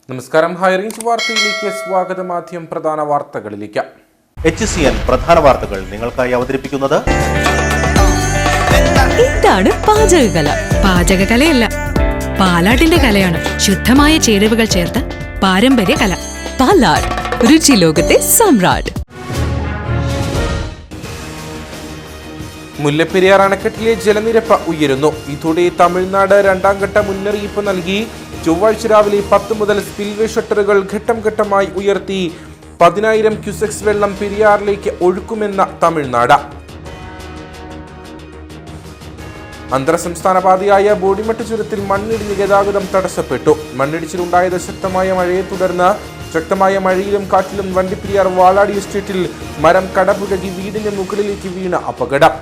നമസ്കാരം. ഹൈറേഞ്ച് വാർത്തയിലേക്ക് സ്വാഗതം. ആദ്യം പ്രധാന വാർത്തകളിലേക്ക്. HCN പ്രധാന വാർത്തകൾ നിങ്ങൾക്കായി അവതരിപ്പിക്കുന്നത് എന്താണ് പാചകകല? പാചകകലയല്ല, പാലാട്ടിന്റെ കലയാണ്. ശുദ്ധമായ ചേരുവകൾ ചേർത്ത് പാരമ്പര്യ കല. പാലാട്, രുചി ലോകത്തെ സമ്രാട്ട്. മുല്ലപ്പെരിയാർ അണക്കെട്ടിലെ ജലനിരപ്പ് ഉയരുന്നു. ഇതോടെ തമിഴ്നാട് രണ്ടാം ഘട്ട മുന്നറിയിപ്പ് നൽകി. ചൊവ്വാഴ്ച രാവിലെ 10 മുതൽ സ്പിൽവേ ഷട്ടറുകൾ ഘട്ടം ഘട്ടമായി ഉയർത്തി 10,000 ക്യൂസെക്സ് വെള്ളം പെരിയാറിലേക്ക് ഒഴുക്കുമെന്ന തമിഴ്നാട്. അന്തർ സംസ്ഥാന പാതയായ ബോഡിമെട്ട് ചുരത്തിൽ മണ്ണിടിഞ്ഞ് ഗതാഗതം തടസ്സപ്പെട്ടു. മണ്ണിടിച്ചിലുണ്ടായത് ശക്തമായ മഴയെ തുടർന്ന്. ശക്തമായ മഴയിലും കാറ്റിലും വണ്ടിപ്പെരിയാർ വാളാടി എസ്റ്റേറ്റിൽ മരം കടപുഴകി വീടിന് മുകളിലേക്ക് വീണ അപകടം.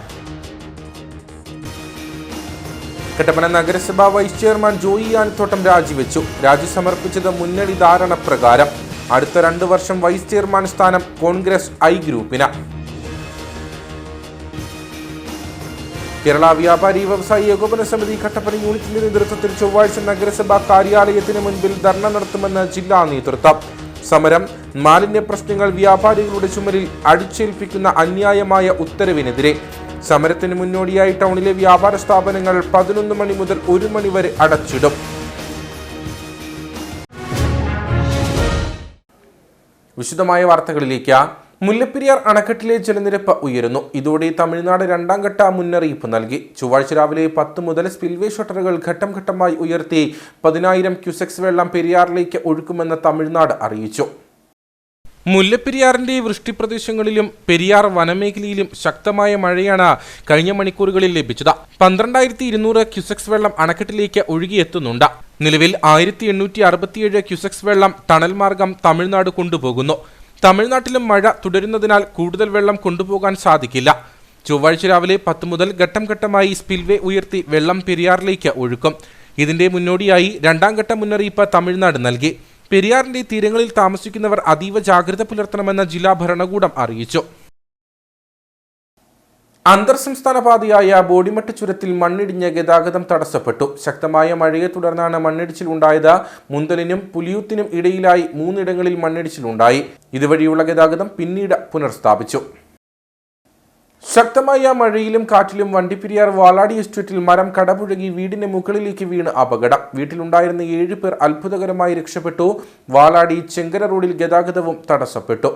കട്ടപ്പന നഗരസഭാ വൈസ് ചെയർമാൻ ജോയി ആനത്തോട്ടം രാജിവെച്ചു. രാജി സമർപ്പിച്ചത് മുന്നണി ധാരണ പ്രകാരം. അടുത്ത 2 വർഷം വൈസ് ചെയർമാൻ സ്ഥാനം കോൺഗ്രസ് ഐ ഗ്രൂപ്പിന്. കേരള വ്യാപാരി വ്യവസായി ഏകോപന സമിതി കട്ടപ്പന യൂണിറ്റിന്റെ നേതൃത്വത്തിൽ ചൊവ്വാഴ്ച നഗരസഭാ കാര്യാലയത്തിന് മുൻപിൽ ധർണ നടത്തുമെന്ന് ജില്ലാ നേതൃത്വം. സമരം മാലിന്യ പ്രശ്നങ്ങൾ വ്യാപാരികളുടെ ചുമലിൽ അടിച്ചേൽപ്പിക്കുന്ന അന്യായമായ ഉത്തരവിനെതിരെ. സമരത്തിന് മുന്നോടിയായി ടൗണിലെ വ്യാപാര സ്ഥാപനങ്ങൾ 11 മണി മുതൽ 1 മണി വരെ അടച്ചിടും. വിശദമായ വാർത്തകളിലേക്ക്. മുല്ലപ്പെരിയാർ അണക്കെട്ടിലെ ജലനിരപ്പ് ഉയരുന്നു. ഇതോടെ തമിഴ്നാട് രണ്ടാം ഘട്ട മുന്നറിയിപ്പ് നൽകി. ചൊവ്വാഴ്ച രാവിലെ 10 മുതൽ സ്പിൽവേ ഷട്ടറുകൾ ഘട്ടം ഘട്ടമായി ഉയർത്തി 10,000 ക്യൂസെക്സ് വെള്ളം പെരിയാറിലേക്ക് ഒഴുക്കുമെന്ന് തമിഴ്നാട് അറിയിച്ചു. മുല്ലപ്പെരിയാറിന്റെ വൃഷ്ടിപ്രദേശങ്ങളിലും പെരിയാർ വനമേഖലയിലും ശക്തമായ മഴയാണ് കഴിഞ്ഞ മണിക്കൂറുകളിൽ ലഭിച്ചത്. 12,200 ക്യൂസെക്സ് വെള്ളം അണക്കെട്ടിലേക്ക് ഒഴുകിയെത്തുന്നുണ്ട്. നിലവിൽ 1,867 ക്യൂസെക്സ് വെള്ളം ടണൽ മാർഗം തമിഴ്നാട് കൊണ്ടുപോകുന്നു. തമിഴ്നാട്ടിലും മഴ തുടരുന്നതിനാൽ കൂടുതൽ വെള്ളം കൊണ്ടുപോകാൻ സാധിക്കില്ല. ചൊവ്വാഴ്ച രാവിലെ 10 മുതൽ ഘട്ടം ഘട്ടമായി സ്പിൽവേ ഉയർത്തി വെള്ളം പെരിയാറിലേക്ക് ഒഴുക്കും. ഇതിന്റെ മുന്നോടിയായി രണ്ടാം ഘട്ട മുന്നറിയിപ്പ് തമിഴ്നാട് നൽകി. പെരിയാറിന്റെ തീരങ്ങളിൽ താമസിക്കുന്നവർ അതീവ ജാഗ്രത പുലർത്തണമെന്ന് ജില്ലാ ഭരണകൂടം അറിയിച്ചു. അന്തർ സംസ്ഥാന പാതയായ ബോഡിമെട്ട് ചുരത്തിൽ മണ്ണിടിഞ്ഞ് ഗതാഗതം തടസ്സപ്പെട്ടു. ശക്തമായ മഴയെ തുടർന്നാണ് മണ്ണിടിച്ചിലുണ്ടായത്. മുന്തലിനും പുലിയൂത്തിനും ഇടയിലായി 3 ഇടങ്ങളിൽ മണ്ണിടിച്ചിലുണ്ടായി. ഇതുവഴിയുള്ള ഗതാഗതം പിന്നീട് പുനഃസ്ഥാപിച്ചു. ശക്തമായ മഴയിലും കാറ്റിലും വണ്ടിപ്പെരിയാർ വാളാടി എസ്റ്റേറ്റിൽ മരം കടപുഴകി വീടിന് മുകളിലേക്ക് വീണ് അപകടം. വീട്ടിലുണ്ടായിരുന്ന 7 പേർ അത്ഭുതകരമായി രക്ഷപ്പെട്ടു. വാളാടി ചെങ്കര റോഡിൽ ഗതാഗതവും തടസ്സപ്പെട്ടു.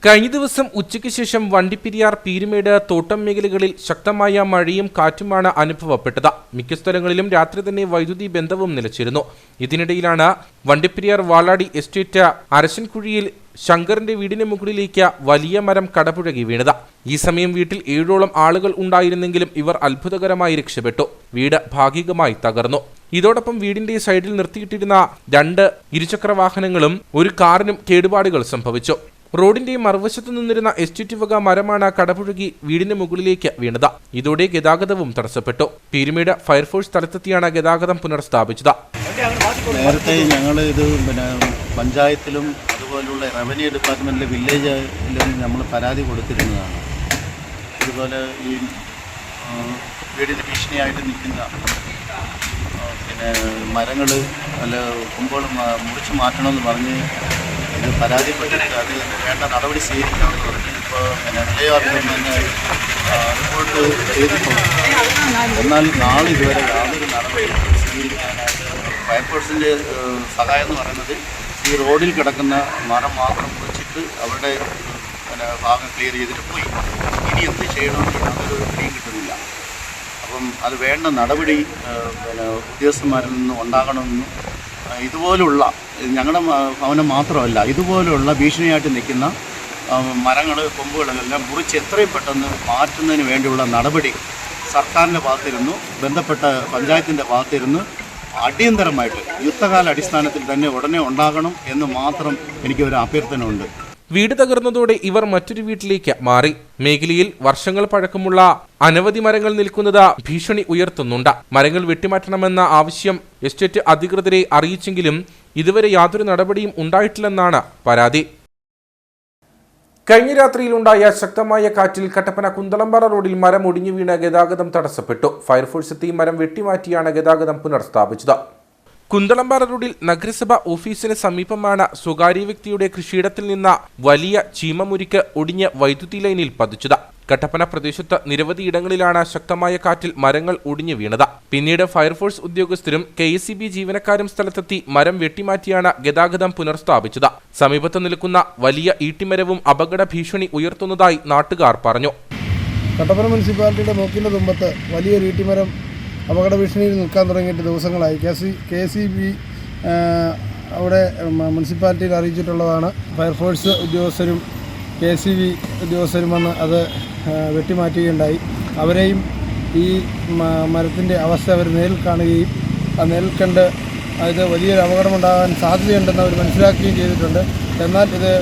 കഴിഞ്ഞ ദിവസം ഉച്ചയ്ക്ക് ശേഷം വണ്ടിപ്പെരിയാർ പീരുമേട് തോട്ടം മേഖലകളിൽ ശക്തമായ മഴയും കാറ്റുമാണ് അനുഭവപ്പെട്ടത്. മിക്ക സ്ഥലങ്ങളിലും രാത്രി തന്നെ വൈദ്യുതി ബന്ധവും നിലച്ചിരുന്നു. ഇതിനിടയിലാണ് വണ്ടിപ്പെരിയാർ വാളാടി എസ്റ്റേറ്റ് അരശൻകുഴിയിൽ ശങ്കറിന്റെ വീടിന് മുകളിലേക്ക് വലിയ മരം കടപുഴകി വീണത്. ഈ സമയം വീട്ടിൽ 7ഓളം ആളുകൾ ഉണ്ടായിരുന്നെങ്കിലും ഇവർ അത്ഭുതകരമായി രക്ഷപ്പെട്ടു. വീട് ഭാഗികമായി തകർന്നു. ഇതോടൊപ്പം വീടിന്റെ സൈഡിൽ നിർത്തിയിട്ടിരുന്ന 2 ഇരുചക്ര വാഹനങ്ങളും 1 കാറിനും കേടുപാടുകൾ സംഭവിച്ചു. റോഡിന്റെ മറുവശത്തു നിന്നിരുന്ന എസ്റ്റേറ്റ് വക മരമാണ് കടപുഴകി വീടിന് മുകളിലേക്ക് വീണത്. ഇതോടെ ഗതാഗതവും തടസ്സപ്പെട്ടു. പീരുമേട് ഫയർഫോഴ്സ് സ്ഥലത്തെത്തിയാണ് ഗതാഗതം പുനഃസ്ഥാപിച്ചത്. നേരത്തെ ഞങ്ങൾ ഇത് പഞ്ചായത്തിലും അതുപോലുള്ള റവന്യൂ ഡിപ്പാർട്ട്മെൻറ്റിലെ വില്ലേജിലും നമ്മൾ പരാതി കൊടുത്തിരുന്നതാണ്. ഇതുപോലെ ഈ വീടിന് ഭീഷണിയായിട്ട് നിൽക്കുന്ന മരങ്ങൾ അല്ല കൊമ്പുകൾ മുറിച്ച് മാറ്റണമെന്ന് പറഞ്ഞ് ഇത് പരാതിപ്പെട്ടിട്ട് അത് വേണ്ട നടപടി സ്വീകരിക്കണമെന്ന് പറഞ്ഞ് ഇപ്പോൾ വിലയാർന്ന് റിപ്പോർട്ട് ചെയ്തിട്ടുണ്ട്. എന്നാൽ നാളെ ഇതുവരെ യാതൊരു നടപടി സ്വീകരിക്കാനായിട്ട് ഫയർഫോഴ്സിൻ്റെ സഹായം എന്ന് പറയുന്നത് ഈ റോഡിൽ കിടക്കുന്ന മരം മാത്രം മുറിച്ചിട്ട് അവരുടെ ഭാഗം ക്ലിയർ ചെയ്തിട്ട് പോയി. ഇനി എന്ത് ചെയ്യണമെന്ന് യാതൊരു പിടിയും കിട്ടുന്നില്ല. അപ്പം അത് വേണ്ട നടപടി ഉദ്യോഗസ്ഥന്മാരിൽ നിന്ന് ഉണ്ടാകണമെന്നും ഇതുപോലുള്ള ഞങ്ങളുടെ ഭവനം മാത്രമല്ല ഇതുപോലുള്ള ഭീഷണിയായിട്ട് നിൽക്കുന്ന മരങ്ങൾ കൊമ്പുകളെല്ലാം മുറിച്ച് എത്രയും പെട്ടെന്ന് മാറ്റുന്നതിന് വേണ്ടിയുള്ള നടപടി സർക്കാരിൻ്റെ ഭാഗത്തിരുന്നു ബന്ധപ്പെട്ട പഞ്ചായത്തിൻ്റെ ഭാഗത്തിരുന്ന് അടിയന്തരമായിട്ട് യുദ്ധകാല അടിസ്ഥാനത്തിൽ തന്നെ ഉടനെ ഉണ്ടാകണം എന്ന് മാത്രം എനിക്കൊരു അഭ്യർത്ഥന ഉണ്ട്. വീട് തകർന്നതോടെ ഇവർ മറ്റൊരു വീട്ടിലേക്ക് മാറി. മേഖലയിൽ വർഷങ്ങൾ പഴക്കമുള്ള അനവധി മരങ്ങൾ നിൽക്കുന്നത് ഭീഷണി ഉയർത്തുന്നുണ്ട്. മരങ്ങൾ വെട്ടിമാറ്റണമെന്ന ആവശ്യം എസ്റ്റേറ്റ് അധികൃതരെ അറിയിച്ചെങ്കിലും ഇതുവരെ യാതൊരു നടപടിയും ഉണ്ടായിട്ടില്ലെന്നാണ് പരാതി. കഴിഞ്ഞ രാത്രിയിലുണ്ടായ ശക്തമായ കാറ്റിൽ കട്ടപ്പന കുന്തളംപാറ റോഡിൽ മരം ഒടിഞ്ഞു വീണ് ഗതാഗതം തടസ്സപ്പെട്ടു. ഫയർഫോഴ്സ് എത്തി മരം വെട്ടിമാറ്റിയാണ് ഗതാഗതം പുനഃസ്ഥാപിച്ചത്. കുന്തളംപാറ റോഡിൽ നഗരസഭ ഓഫീസിന് സമീപമാണ് സ്വകാര്യ വ്യക്തിയുടെ കൃഷിയിടത്തിൽ നിന്ന് വലിയ ചീമമുരിക്ക് ഒടിഞ്ഞ് വൈദ്യുതി ലൈനിൽ പതിച്ചത്. കട്ടപ്പന പ്രദേശത്ത് നിരവധി ഇടങ്ങളിലാണ് ശക്തമായ കാറ്റിൽ മരങ്ങൾ ഒടിഞ്ഞു വീണത്. പിന്നീട് ഫയർഫോഴ്സ് ഉദ്യോഗസ്ഥരും KSEB ജീവനക്കാരും സ്ഥലത്തെത്തി മരം വെട്ടിമാറ്റിയാണ് ഗതാഗതം പുനഃസ്ഥാപിച്ചത്. സമീപത്ത് നിൽക്കുന്ന വലിയ ഈട്ടിമരവും അപകട ഭീഷണി ഉയർത്തുന്നതായി നാട്ടുകാർ പറഞ്ഞു. കട്ടപ്പന മുനിസിപ്പാലിറ്റിയുടെ മൂക്കിൻ്റെ തുമ്പത്ത് വലിയൊരു ഈട്ടിമരം അപകട ഭീഷണിയിൽ നിൽക്കാൻ തുടങ്ങിയിട്ട് ദിവസങ്ങളായി. KSEB അവിടെ മുനിസിപ്പാലിറ്റിയിൽ അറിയിച്ചിട്ടുള്ളതാണ്. ഫയർഫോഴ്സ് ഉദ്യോഗസ്ഥരും KSEB ഉദ്യോഗസ്ഥരും വന്ന് അത് വെട്ടിമാറ്റുകയുണ്ടായി. അവരെയും ഈ മരത്തിൻ്റെ അവസ്ഥ അവർ നേരിൽ കാണുകയും ആ നേരിൽ കണ്ട് ഇത് വലിയൊരു അപകടമുണ്ടാകാൻ സാധ്യതയുണ്ടെന്ന് അവർ മനസ്സിലാക്കുകയും ചെയ്തിട്ടുണ്ട്. എന്നാൽ ഇത്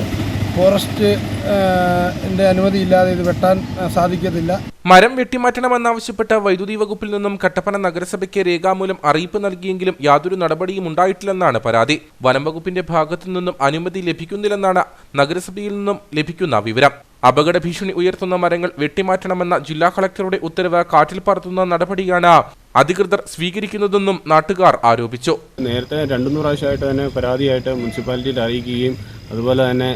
ഫോറസ്റ്റിൻ്റെ അനുമതിയില്ലാതെ ഇത് വെട്ടാൻ സാധിക്കത്തില്ല. മരം വെട്ടിമാറ്റണമെന്നാവശ്യപ്പെട്ട് വൈദ്യുതി വകുപ്പിൽ നിന്നും കട്ടപ്പന നഗരസഭയ്ക്ക് രേഖാമൂലം അറിയിപ്പ് നൽകിയെങ്കിലും യാതൊരു നടപടിയും ഉണ്ടായിട്ടില്ലെന്നാണ് പരാതി. വനം വകുപ്പിന്റെ ഭാഗത്തു നിന്നും അനുമതി ലഭിക്കുന്നില്ലെന്നാണ് നഗരസഭയിൽ നിന്നും ലഭിക്കുന്ന വിവരം. അപകട ഭീഷണി ഉയർത്തുന്ന മരങ്ങൾ വെട്ടിമാറ്റണമെന്ന ജില്ലാ കളക്ടറുടെ ഉത്തരവ് കാറ്റിൽ പറത്തുന്ന നടപടിയാണ് അധികൃതർ സ്വീകരിക്കുന്നതെന്നും നാട്ടുകാർ ആരോപിച്ചു. നേരത്തെ 2-3 പ്രാവശ്യമായിട്ട് തന്നെ പരാതിയായിട്ട് മുനിസിപ്പാലിറ്റിയിൽ അറിയിക്കുകയും അതുപോലെ തന്നെ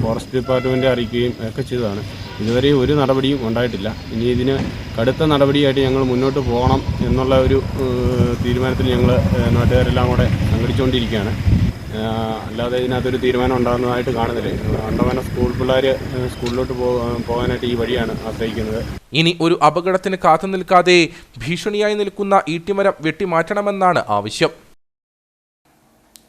ഫോറസ്റ്റ് ഡിപ്പാർട്ട്മെൻറ്റ് അറിയിക്കുകയും ഒക്കെ ചെയ്തതാണ്. ഇതുവരെയും ഒരു നടപടിയും ഉണ്ടായിട്ടില്ല. ഇനി ഇതിന് കടുത്ത നടപടിയായിട്ട് ഞങ്ങൾ മുന്നോട്ട് പോകണം എന്നുള്ള ഒരു തീരുമാനത്തിൽ ഞങ്ങൾ നാട്ടുകാരെല്ലാം കൂടെ സംഘടിച്ചുകൊണ്ടിരിക്കുകയാണ്. അല്ലാതെ ഇതിനകത്തൊരു തീരുമാനം ഉണ്ടാകുന്നതായിട്ട് കാണുന്നില്ല. കണ്ടമാനം സ്കൂൾ പിള്ളേർ സ്കൂളിലോട്ട് പോകാനായിട്ട് ഈ വഴിയാണ് ആശ്രയിക്കുന്നത്. ഇനി ഒരു അപകടത്തിന് കാത്തു നിൽക്കാതെ ഭീഷണിയായി നിൽക്കുന്ന ഈട്ടിമരം വെട്ടിമാറ്റണമെന്നാണ് ആവശ്യം.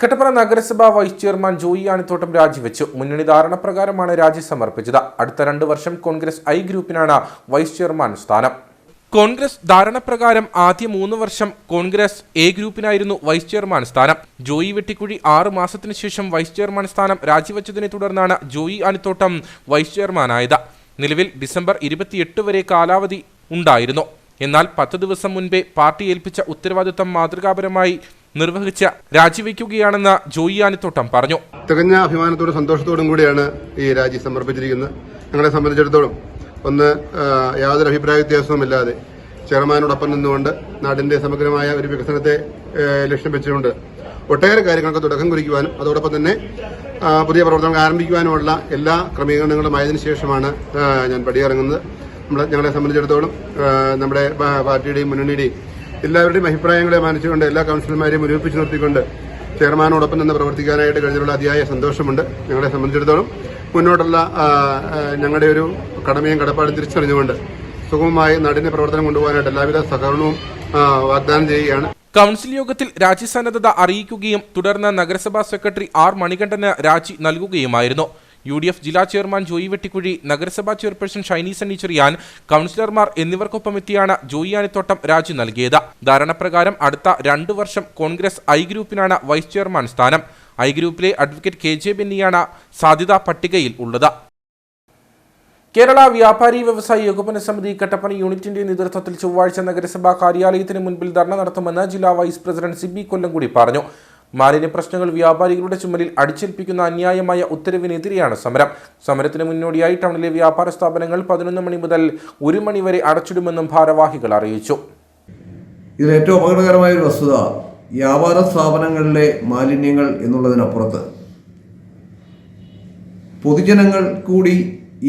കട്ടപ്പന നഗരസഭാ വൈസ് ചെയർമാൻ ജോയി ആണിത്തോട്ടം രാജിവെച്ചു. മുന്നണി ധാരണ പ്രകാരമാണ് രാജി സമർപ്പിച്ചത്. അടുത്ത 2 വർഷം കോൺഗ്രസ് I ഗ്രൂപ്പിനാണ് വൈസ് ചെയർമാൻ സ്ഥാനം. കോൺഗ്രസ് ധാരണപ്രകാരം ആദ്യ 3 വർഷം കോൺഗ്രസ് A ഗ്രൂപ്പിനായിരുന്നു വൈസ് ചെയർമാൻ സ്ഥാനം. ജോയി വെട്ടിക്കുഴി 6 മാസത്തിനു ശേഷം വൈസ് ചെയർമാൻ സ്ഥാനം രാജിവെച്ചതിനെ തുടർന്നാണ് ജോയി ആണിത്തോട്ടം വൈസ് ചെയർമാനായത്. നിലവിൽ ഡിസംബർ 28 വരെ കാലാവധി ഉണ്ടായിരുന്നു. എന്നാൽ 10 ദിവസം മുൻപേ പാർട്ടി ഏൽപ്പിച്ച ഉത്തരവാദിത്തം മാതൃകാപരമായി നിർവഹിച്ച് രാജിവെക്കുകയാണെന്ന് ജോയി ആണിത്തോട്ടം പറഞ്ഞു. തികഞ്ഞ അഭിമാനത്തോടും സന്തോഷത്തോടും കൂടിയാണ് ഈ രാജി സമർപ്പിച്ചിരിക്കുന്നത്. ഞങ്ങളെ സംബന്ധിച്ചിടത്തോളം യാതൊരു അഭിപ്രായ വ്യത്യാസവുമില്ലാതെ ചെയർമാനോടൊപ്പം നിന്നുകൊണ്ട് നാടിന്റെ സമഗ്രമായ ഒരു വികസനത്തെ ലക്ഷ്യം വെച്ചുകൊണ്ട് ഒട്ടേറെ കാര്യങ്ങൾക്ക് തുടക്കം കുറിക്കുവാനും അതോടൊപ്പം തന്നെ പുതിയ പ്രവർത്തനങ്ങൾ ആരംഭിക്കുവാനുമുള്ള എല്ലാ ക്രമീകരണങ്ങളും ആയതിനു ശേഷമാണ് ഞാൻ പടിയിറങ്ങുന്നത്. ഞങ്ങളെ സംബന്ധിച്ചിടത്തോളം നമ്മുടെ പാർട്ടിയുടെയും മുന്നണിയുടെയും എല്ലാവരുടെയും അഭിപ്രായങ്ങളെ മാനിച്ചുകൊണ്ട് എല്ലാ കൗൺസിലർമാരെയും ഒരുമിപ്പിച്ച് നിർത്തിക്കൊണ്ട് ചെയർമാനോടൊപ്പം നിന്ന് പ്രവർത്തിക്കാനായിട്ട് കഴിഞ്ഞുള്ള അതിയായ സന്തോഷമുണ്ട്. ഞങ്ങളെ സംബന്ധിച്ചിടത്തോളം മുന്നോട്ടുള്ള ഞങ്ങളുടെ ഒരു കടമയും കടപ്പാടും തിരിച്ചറിഞ്ഞുകൊണ്ട് സുഗമമായി നാടിന്റെ പ്രവർത്തനം കൊണ്ടുപോകാനായിട്ട് എല്ലാവിധ സഹകരണവും വാഗ്ദാനം ചെയ്യുകയാണ്. കൗൺസിൽ യോഗത്തിൽ രാജിസന്നദ്ധത അറിയിക്കുകയും തുടർന്ന് നഗരസഭാ സെക്രട്ടറി R മണികണ്ഠന് രാജി നൽകുകയുമായിരുന്നു. UDF ജില്ലാ ചെയർമാൻ ജോയി വെട്ടിക്കുഴി, നഗരസഭാ ചെയർപേഴ്സൺ ഷൈനി സണ്ണി ചെറിയാൻ, കൗൺസിലർമാർ എന്നിവർക്കൊപ്പമെത്തിയാണ് ജോയി ആണിത്തോട്ടം രാജി നൽകിയത്. ധാരണപ്രകാരം അടുത്ത 2 വർഷം കോൺഗ്രസ് I ഗ്രൂപ്പിനാണ് വൈസ് ചെയർമാൻ സ്ഥാനം. I ഗ്രൂപ്പിലെ അഡ്വക്കേറ്റ് KJ ബെന്നിയാണ് സാധ്യതാ പട്ടികയിൽ ഉള്ളത്. കേരള വ്യാപാരി വ്യവസായി ഏകോപന സമിതി കട്ടപ്പന യൂണിറ്റിന്റെ നേതൃത്വത്തിൽ ചൊവ്വാഴ്ച നഗരസഭാ കാര്യാലയത്തിന് മുൻപിൽ ധർണ നടത്തുമെന്ന് ജില്ലാ വൈസ് പ്രസിഡന്റ് സിബി കൊല്ലംകുടി പറഞ്ഞു. മാലിന്യ പ്രശ്നങ്ങൾ വ്യാപാരികളുടെ ചുമലിൽ അടിച്ചേൽപ്പിക്കുന്ന അന്യായമായ ഉത്തരവിനെതിരെയാണ് സമരം. സമരത്തിന് മുന്നോടിയായി ടൗണിലെ വ്യാപാര സ്ഥാപനങ്ങൾ 11 മണി മുതൽ 1 മണി വരെ അടച്ചിടുമെന്നും ഭാരവാഹികൾ അറിയിച്ചു. ഇതിൽ ഏറ്റവും അപകടകരമായ ഒരു വസ്തുത വ്യാപാര സ്ഥാപനങ്ങളിലെ മാലിന്യങ്ങൾ എന്നുള്ളതിനപ്പുറത്ത് പൊതുജനങ്ങൾ കൂടി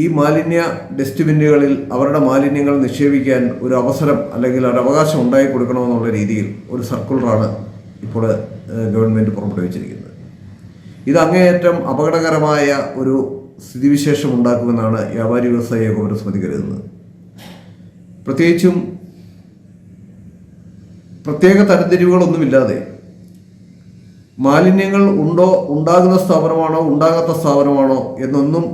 ഈ മാലിന്യ ഡസ്റ്റ്ബിന്നുകളിൽ അവരുടെ മാലിന്യങ്ങൾ നിക്ഷേപിക്കാൻ ഒരു അവസരം അല്ലെങ്കിൽ ഒരു അവകാശം ഉണ്ടായി കൊടുക്കണമെന്നുള്ള രീതിയിൽ ഒരു സർക്കുലറാണ് ഇപ്പോൾ ഗവൺമെൻറ് പുറപ്പെടുവിച്ചിരിക്കുന്നത്. ഇത് അങ്ങേയറ്റം അപകടകരമായ ഒരു സ്ഥിതിവിശേഷം ഉണ്ടാക്കുമെന്നാണ് വ്യാപാരി വ്യവസായി ഏകോപന സമിതി കരുതുന്നത്. പ്രത്യേകിച്ചും പ്രത്യേക തരംതിരിവുകളൊന്നുമില്ലാതെ മാലിന്യങ്ങൾ ഉണ്ടോ, ഉണ്ടാകുന്ന സ്ഥാപനമാണോ, ഉണ്ടാകാത്ത സ്ഥാപനമാണോ എന്നൊന്നും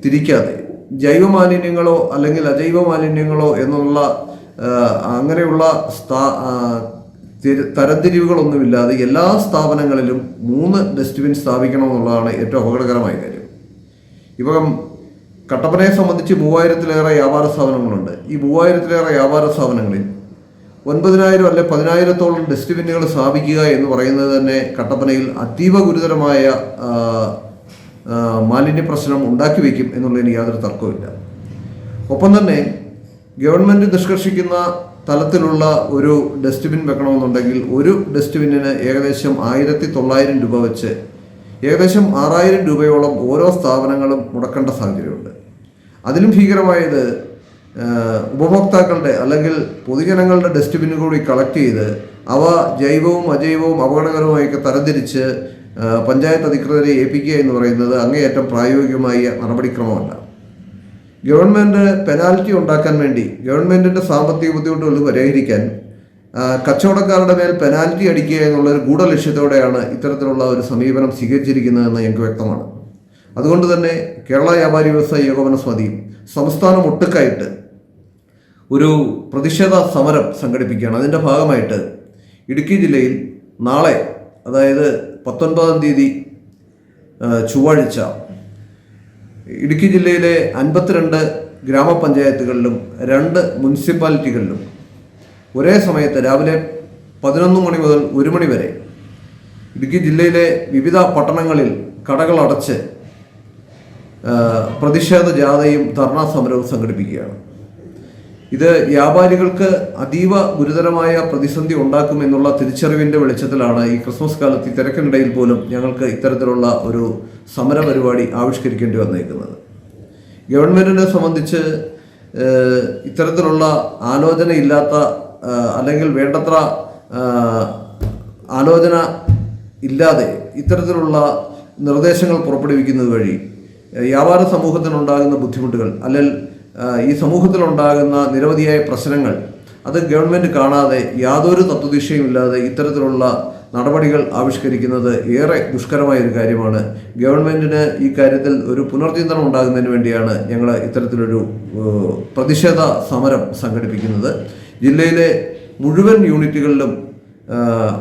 തിരിക്കാതെ ജൈവ മാലിന്യങ്ങളോ അല്ലെങ്കിൽ അജൈവ മാലിന്യങ്ങളോ എന്നുള്ള അങ്ങനെയുള്ള തരംതിരിവുകളൊന്നുമില്ലാതെ എല്ലാ സ്ഥാപനങ്ങളിലും 3 ഡസ്റ്റ്ബിൻ സ്ഥാപിക്കണമെന്നുള്ളതാണ് ഏറ്റവും അപകടകരമായ കാര്യം. ഇപ്പം കട്ടപ്പനയെ സംബന്ധിച്ച് 3000-ലേറെ വ്യാപാര സ്ഥാപനങ്ങളുണ്ട്. ഈ 3000-ലേറെ വ്യാപാര സ്ഥാപനങ്ങളിൽ 9000 അല്ലെ 10,000-ത്തോളം ഡസ്റ്റ്ബിന്നുകൾ സ്ഥാപിക്കുക എന്ന് പറയുന്നത് തന്നെ കട്ടപ്പനയിൽ അതീവ ഗുരുതരമായ മാലിന്യ പ്രശ്നം ഉണ്ടാക്കി വയ്ക്കും എന്നുള്ളതിന് യാതൊരു തർക്കവുമില്ല. ഒപ്പം തന്നെ ഗവൺമെൻറ് നിഷ്കർഷിക്കുന്ന തലത്തിലുള്ള ഒരു ഡസ്റ്റ്ബിൻ വെക്കണമെന്നുണ്ടെങ്കിൽ ഒരു ഡസ്റ്റ്ബിന്നിന് ഏകദേശം 1900 രൂപ വെച്ച് ഏകദേശം 6000 രൂപയോളം ഓരോ സ്ഥാപനങ്ങളും മുടക്കേണ്ട സാഹചര്യമുണ്ട്. അതിലും ഭീകരമായത് ഉപഭോക്താക്കളുടെ അല്ലെങ്കിൽ പൊതുജനങ്ങളുടെ ഡസ്റ്റ്ബിൻ കൂടി കളക്ട് ചെയ്ത് അവ ജൈവവും അജൈവവും അപകടകരവുമൊക്കെ തരംതിരിച്ച് പഞ്ചായത്ത് അധികൃതരെ ഏൽപ്പിക്കുക എന്ന് പറയുന്നത് അങ്ങേയറ്റം പ്രായോഗികമായ നടപടിക്രമമല്ല. ഗവൺമെൻറ് പെനാൽറ്റി ഉണ്ടാക്കാൻ വേണ്ടി ഗവൺമെൻറ്റിൻ്റെ സാമ്പത്തിക ബുദ്ധിമുട്ടുകൾ പരിഹരിക്കാൻ കച്ചവടക്കാരുടെ മേൽ പെനാൽറ്റി അടിക്കുക എന്നുള്ളൊരു ഗൂഢലക്ഷ്യത്തോടെയാണ് ഇത്തരത്തിലുള്ള ഒരു സമീപനം സ്വീകരിച്ചിരിക്കുന്നതെന്ന് ഞങ്ങൾക്ക് വ്യക്തമാണ്. അതുകൊണ്ട് തന്നെ കേരള വ്യാപാരി വ്യവസായി ഏകോപന സമിതിയും സംസ്ഥാനം ഒട്ടുക്കായിട്ട് ഒരു പ്രതിഷേധ സമരം സംഘടിപ്പിക്കുകയാണ്. അതിൻ്റെ ഭാഗമായിട്ട് ഇടുക്കി ജില്ലയിൽ നാളെ, അതായത് 19-ാം തീയതി ചൊവ്വാഴ്ച, ഇടുക്കി ജില്ലയിലെ 52 ഗ്രാമപഞ്ചായത്തുകളിലും 2 മുനിസിപ്പാലിറ്റികളിലും ഒരേ സമയത്ത് രാവിലെ 11 മണി മുതൽ 1 മണി വരെ ഇടുക്കി ജില്ലയിലെ വിവിധ പട്ടണങ്ങളിൽ കടകൾ അടച്ച് പ്രതിഷേധ ജാഥയും ധർണാ സമരവും സംഘടിപ്പിക്കുകയാണ്. ഇത് വ്യാപാരികൾക്ക് അതീവ ഗുരുതരമായ പ്രതിസന്ധി ഉണ്ടാക്കുമെന്നുള്ള തിരിച്ചറിവിൻ്റെ വെളിച്ചത്തിലാണ് ഈ ക്രിസ്മസ് കാലത്ത് ഈ തിരക്കിനിടയിൽ പോലും ഞങ്ങൾക്ക് ഇത്തരത്തിലുള്ള ഒരു സമര പരിപാടി ആവിഷ്കരിക്കേണ്ടി വന്നേക്കുന്നത്. ഗവൺമെൻറ്റിനെ സംബന്ധിച്ച് ഇത്തരത്തിലുള്ള ആലോചനയില്ലാത്ത അല്ലെങ്കിൽ വേണ്ടത്ര ആലോചന ഇല്ലാതെ ഇത്തരത്തിലുള്ള നിർദ്ദേശങ്ങൾ പുറപ്പെടുവിക്കുന്നത് വഴി വ്യാപാര സമൂഹത്തിനുണ്ടാകുന്ന ബുദ്ധിമുട്ടുകൾ അല്ലെങ്കിൽ ഈ സമൂഹത്തിലുണ്ടാകുന്ന നിരവധിയായ പ്രശ്നങ്ങൾ അത് ഗവൺമെൻറ് കാണാതെ യാതൊരു തത്വദിശയുമില്ലാതെ ഇത്തരത്തിലുള്ള നടപടികൾ ആവിഷ്കരിക്കുന്നത് ഏറെ ദുഷ്കരമായ ഒരു കാര്യമാണ്. ഗവൺമെൻറ്റിന് ഈ കാര്യത്തിൽ ഒരു പുനർചിന്തനം ഉണ്ടാകുന്നതിന് വേണ്ടിയാണ് ഞങ്ങൾ ഇത്തരത്തിലൊരു പ്രതിഷേധ സമരം സംഘടിപ്പിക്കുന്നത്. ജില്ലയിലെ മുഴുവൻ യൂണിറ്റുകളിലും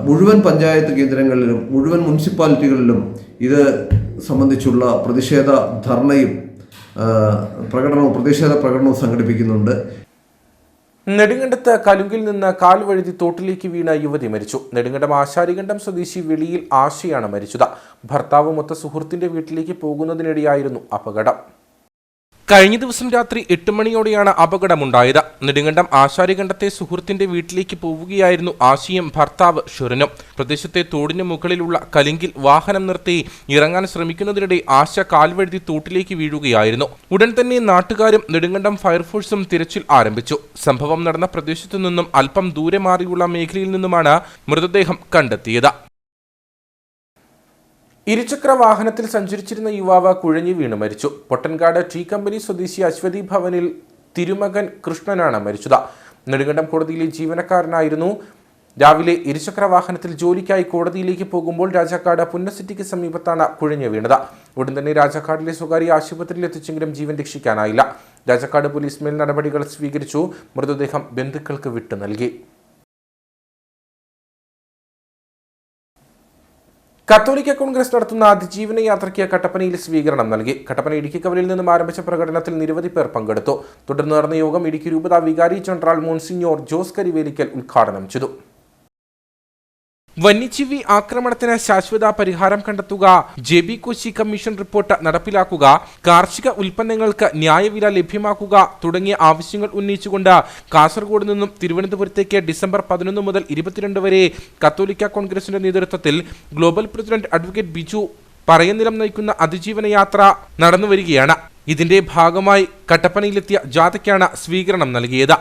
മുഴുവൻ പഞ്ചായത്ത് കേന്ദ്രങ്ങളിലും മുഴുവൻ മുനിസിപ്പാലിറ്റികളിലും ഇത് സംബന്ധിച്ചുള്ള പ്രതിഷേധ ധർണയും പ്രതിഷേധ പ്രകടനവും സംഘടിപ്പിക്കുന്നുണ്ട്. നെടുങ്കണ്ടത്ത് കലുങ്കിൽ നിന്ന് കാൽ വഴുതി തോട്ടിലേക്ക് വീണ യുവതി മരിച്ചു. നെടുങ്കണ്ടം ആശാരികണ്ഠം സ്വദേശി വെളിയിൽ ആശയാണ് മരിച്ചത്. ഭർത്താവ് മൊത്ത സുഹൃത്തിന്റെ വീട്ടിലേക്ക് പോകുന്നതിനിടെയായിരുന്നു അപകടം. കഴിഞ്ഞ ദിവസം രാത്രി 8 മണിയോടെയാണ് അപകടമുണ്ടായത്. നെടുങ്കണ്ടം ആശാരികണ്ഠത്തെ സുഹൃത്തിന്റെ വീട്ടിലേക്ക് പോവുകയായിരുന്നു ആശയും ഭർത്താവ് ഷുറിനും. പ്രദേശത്തെ തോടിന് മുകളിലുള്ള കലുങ്കിൽ വാഹനം നിർത്തി ഇറങ്ങാൻ ശ്രമിക്കുന്നതിനിടെ ആശ കാൽവഴുതി തോട്ടിലേക്ക് വീഴുകയായിരുന്നു. ഉടൻ തന്നെ നാട്ടുകാരും നെടുങ്കണ്ടം ഫയർഫോഴ്സും തിരച്ചിൽ ആരംഭിച്ചു. സംഭവം നടന്ന പ്രദേശത്തു നിന്നും അല്പം ദൂരെ മാറിയുള്ള മേഖലയിൽ നിന്നുമാണ് മൃതദേഹം കണ്ടെത്തിയത്. ഇരുചക്ര വാഹനത്തിൽ സഞ്ചരിച്ചിരുന്ന യുവാവ് കുഴഞ്ഞു വീണ് മരിച്ചു. പൊട്ടൻകാട് ടീ കമ്പനി സ്വദേശി അശ്വതി ഭവനിൽ തിരുമകൻ കൃഷ്ണനാണ് മരിച്ചത്. നെടുങ്കണ്ടം കോടതിയിലെ ജീവനക്കാരനായിരുന്നു. രാവിലെ ഇരുചക്ര വാഹനത്തിൽ ജോലിക്കായി കോടതിയിലേക്ക് പോകുമ്പോൾ രാജാക്കാട് പുന്നസിറ്റിക്ക് സമീപത്താണ് കുഴഞ്ഞു വീണത്. ഉടൻ തന്നെ രാജാക്കാടിലെ സ്വകാര്യ ആശുപത്രിയിൽ എത്തിച്ചെങ്കിലും ജീവൻ രക്ഷിക്കാനായില്ല. രാജാക്കാട് പോലീസ് മേൽ നടപടികൾ സ്വീകരിച്ചു. മൃതദേഹം ബന്ധുക്കൾക്ക് വിട്ടു നൽകി. കത്തോലിക്ക കോൺഗ്രസ് നടത്തുന്ന അതിജീവന യാത്രയ്ക്ക് കട്ടപ്പനയിൽ സ്വീകരണം നൽകി. കട്ടപ്പന ഇടുക്കിക്കവലിൽ നിന്നും ആരംഭിച്ച പ്രകടനത്തിൽ നിരവധി പേർ പങ്കെടുത്തു. തുടർന്ന് നടന്ന യോഗം ഇടുക്കി രൂപത വികാരി ജനറൽ മോൺസിഞ്ഞോർ ജോസ് കരിവേലിക്കൽ ഉദ്ഘാടനം ചെയ്തു. വന്യജീവി ആക്രമണത്തിന് ശാശ്വത പരിഹാരം കണ്ടെത്തുക, JB കോശി കമ്മീഷൻ റിപ്പോർട്ട് നടപ്പിലാക്കുക, കാർഷിക ഉൽപ്പന്നങ്ങൾക്ക് ന്യായവില ലഭ്യമാക്കുക തുടങ്ങിയ ആവശ്യങ്ങൾ ഉന്നയിച്ചുകൊണ്ട് കാസർഗോഡ് നിന്നും തിരുവനന്തപുരത്തേക്ക് ഡിസംബർ 11 മുതൽ 22 വരെ കത്തോലിക്ക കോൺഗ്രസിന്റെ നേതൃത്വത്തിൽ global president advocate Biju Parayanilam നയിക്കുന്ന അതിജീവന യാത്ര നടന്നുവരികയാണ്. ഇതിന്റെ ഭാഗമായി കട്ടപ്പനയിലെത്തിയ ജാഥയ്ക്കാണ് സ്വീകരണം നൽകിയത്.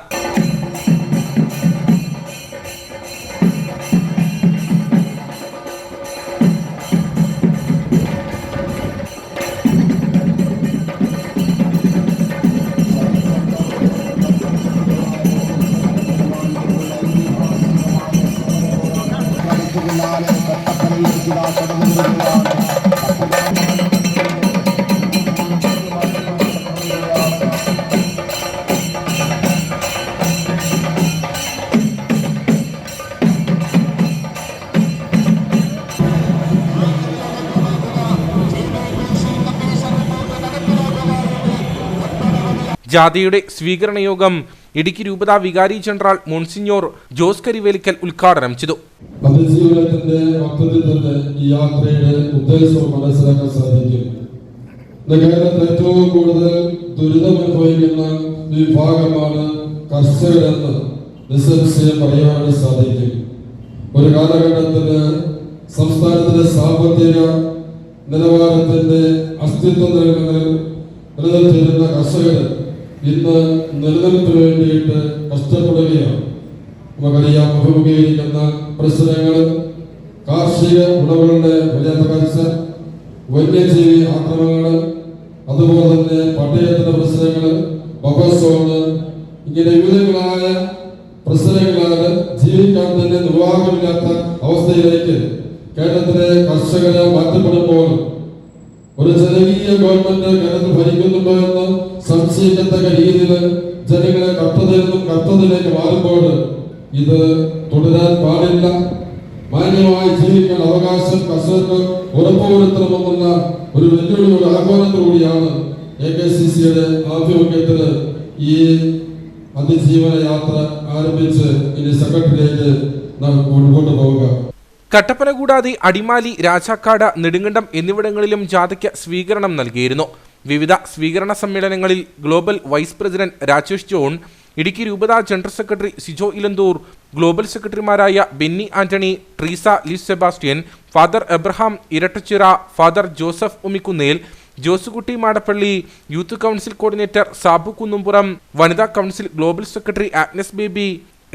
ജാഥയുടെ സ്വീകരണ യോഗം ഇടുക്കി രൂപത വികാരി ജനറൽ മോൺസിഞ്ഞോർ ജോസ് കരിവേലിക്കൽ ഉദ്ഘാടനം ചെയ്തു. അതിജീവനത്തിന്റെ അർത്ഥത്തിൽ തന്നെ ഈ യാത്രയുടെ ഉദ്ദേശവും മനസ്സിലാക്കാൻ സാധിക്കും. കേരളത്തിൽ ഏറ്റവും കൂടുതൽ ദുരിതമനുഭവിക്കുന്ന വിഭാഗമാണ് കർഷകരെന്ന് നിസ്സംശയം പറയാനായിട്ട് സാധിക്കും. ഒരു കാലഘട്ടത്തിന് സംസ്ഥാനത്തിന്റെ സാമ്പത്തിക നിലവാരത്തിന്റെ അസ്തിത്വം നിലനിർത്തിയിരുന്ന കർഷകർ ഇന്ന് നിലനിൽപ്പിന് വേണ്ടിയിട്ട് കഷ്ടപ്പെടുകയാണ്. നമുക്കറിയാം, അഭിമുഖീകരിക്കുന്ന പ്രശ്നങ്ങൾ കാർഷിക വിളകളുടെ വില തകർച്ച, വന്യജീവി ആക്രമണങ്ങൾ, അതുപോലെ തന്നെ പട്ടയത്തിന്റെ പ്രശ്നങ്ങൾ, ബഫർസോണ്, ഇങ്ങനെ വിവിധങ്ങളായ പ്രശ്നങ്ങളാൽ ജീവിക്കാൻ തന്നെ നിർവാഹമില്ലാത്ത അവസ്ഥയിലേക്ക് കേരളത്തിലെ കർഷകരെ മാറ്റപ്പെടുമ്പോൾ ഒരു ജനകീയ ഗവൺമെന്റ് കേരളത്തിൽ ഭരിക്കുന്നുണ്ടോ എന്ന് സംശയിക്കത്തക്ക രീതിയിൽ ജനങ്ങളെ കഷ്ടതയിലേക്ക് മാറുമ്പോൾ ഇത് തുടരാൻ പാടില്ല. മാന്യമായി ജീവിക്കാൻ അവകാശം കർഷകർക്ക് ഉറപ്പുവരുത്തണമെന്നുള്ള ഒരു വെല്ലുവിളിയുടെ ആഹ്വാനത്തോടുകൂടിയാണ് AKCCയുടെ ആഭിമുഖ്യത്തിൽ ഈ അതിജീവന യാത്ര ആരംഭിച്ച് ഇനി സെക്രട്ടറിയിലേക്ക് നാം മുൻപോട്ട് പോവുക. കട്ടപ്പന കൂടാതെ അടിമാലി, രാജാക്കാട്, നെടുങ്കണ്ടം എന്നിവിടങ്ങളിലും ജാഥയ്ക്ക് സ്വീകരണം നൽകിയിരുന്നു. വിവിധ സ്വീകരണ സമ്മേളനങ്ങളിൽ global vice president Rajesh John, Idukki രൂപത general secretary Sijo Elanthoor, global സെക്രട്ടറിമാരായ Benny Antony, Treesa Liz Sebastian, father Abraham Irattachira, father Joseph Umikkunnel, Josukutty Madappally, youth council coordinator Sabu Kunnumpuram, വനിതാ council global secretary Agnes Baby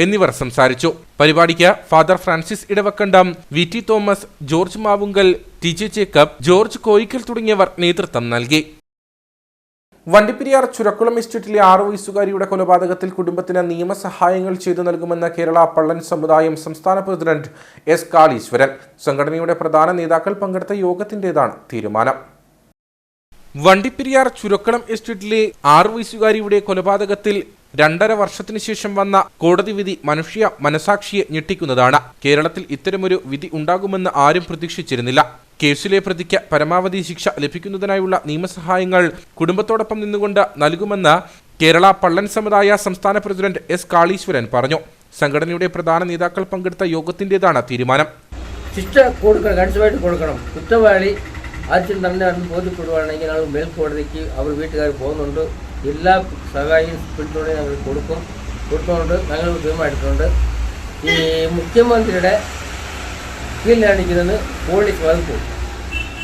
എന്നിവർ സംസാരിച്ചു. പരിപാടിക്ക് father Francis Edavakandam, VT Thomas, George Mavunkal, TJ Jacob, George Koickal തുടങ്ങിയവർ നേതൃത്വം നൽകി. വണ്ടിപ്പെരിയാർ ചുരക്കുളം എസ്റ്റേറ്റിലെ 6 വയസ്സുകാരിയുടെ കൊലപാതകത്തിൽ കുടുംബത്തിന് നിയമസഹായങ്ങൾ ചെയ്തു നൽകുമെന്ന് കേരള പള്ളൻ സമുദായം സംസ്ഥാന പ്രസിഡന്റ് S. കാളീശ്വരൻ. സംഘടനയുടെ പ്രധാന നേതാക്കൾ പങ്കെടുത്ത യോഗത്തിന്റേതാണ് തീരുമാനം. വണ്ടിപ്പെരിയാർ ചുരക്കുളം എസ്റ്റേറ്റിലെ 6 വയസ്സുകാരിയുടെ കൊലപാതകത്തിൽ 2.5 വർഷത്തിനു ശേഷം വന്ന കോടതി വിധി മനുഷ്യ മനസാക്ഷിയെ ഞെട്ടിക്കുന്നതാണ്. കേരളത്തിൽ ഇത്തരമൊരു വിധി ഉണ്ടാകുമെന്ന് ആരും പ്രതീക്ഷിച്ചിരുന്നില്ല. കേസിലെ പ്രതിക്ക് പരമാവധി ശിക്ഷ ലഭിക്കുന്നതിനായുള്ള നിയമസഹായങ്ങൾ കുടുംബത്തോടൊപ്പം നിന്നുകൊണ്ട് നൽകുമെന്ന് കേരള പള്ളൻ സമുദായ സംസ്ഥാന പ്രസിഡന്റ് S. കാളീശ്വരൻ പറഞ്ഞു. സംഘടനയുടെ പ്രധാന നേതാക്കൾ പങ്കെടുത്ത യോഗത്തിന്റേതാണ് തീരുമാനം. ശിക്ഷ കൊടുക്കണം, കണിശമായിട്ട് കൊടുക്കണം. കുറ്റവാളി ആദ്യം തന്നെ ബോധ്യപ്പെടുവാണെങ്കിൽ ഞങ്ങൾ മേൽക്കോടതിക്ക് അവർ വീട്ടുകാർ പോകുന്നുണ്ട്. എല്ലാ സഹായവും പിന്തുണ ഞങ്ങൾ കൊടുക്കുന്നുണ്ട്. ഞങ്ങൾ തീരുമാനിച്ചിട്ടുണ്ട്. ഈ മുഖ്യമന്ത്രിയുടെ കീഴിലാണിക്കുന്നത് പോലീസ് വകുപ്പ്.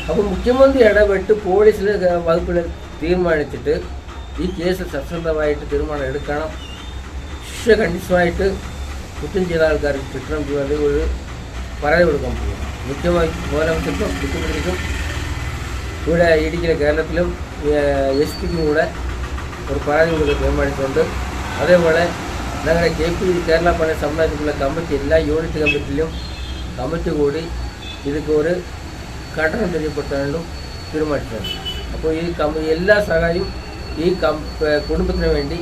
അപ്പോൾ മുഖ്യമന്ത്രി ഇടപെട്ട് പോലീസിലെ വകുപ്പിൽ തീരുമാനിച്ചിട്ട് ഈ കേസ് സത്യസന്ധമായിട്ട് തീരുമാനം എടുക്കണം. ശിക്ഷ കണിശമായിട്ട് കുറ്റം ചെയ്ത ആൾക്കാർക്ക് കിട്ടണം വേണ്ടി ഒരു പരാതി കൊടുക്കാൻ പോകും. മുഖ്യമായി മൂലമത്തിനും മുഖ്യമന്ത്രിക്കും ഇവിടെ ഇടുക്കിയിലെ കേരളത്തിലും SP-ക്കും കൂടെ ഒരു പരാതി കൊടുക്കാൻ തീരുമാനിച്ചിട്ടുണ്ട്. അതേപോലെ ഞങ്ങളുടെ KP കേരള പള്ളി സമുദായത്തിലുള്ള കമ്മിറ്റി എല്ലാ യൂണിറ്റ് കമ്മിറ്റിയിലും കമ്മിറ്റി കൂടി ഇതൊക്കെ ഒരു ഘടന തെളിയപ്പെട്ടാലും തീരുമാനിച്ചിട്ടുണ്ട്. അപ്പോൾ ഈ എല്ലാ സഹായവും ഈ കുടുംബത്തിന് വേണ്ടി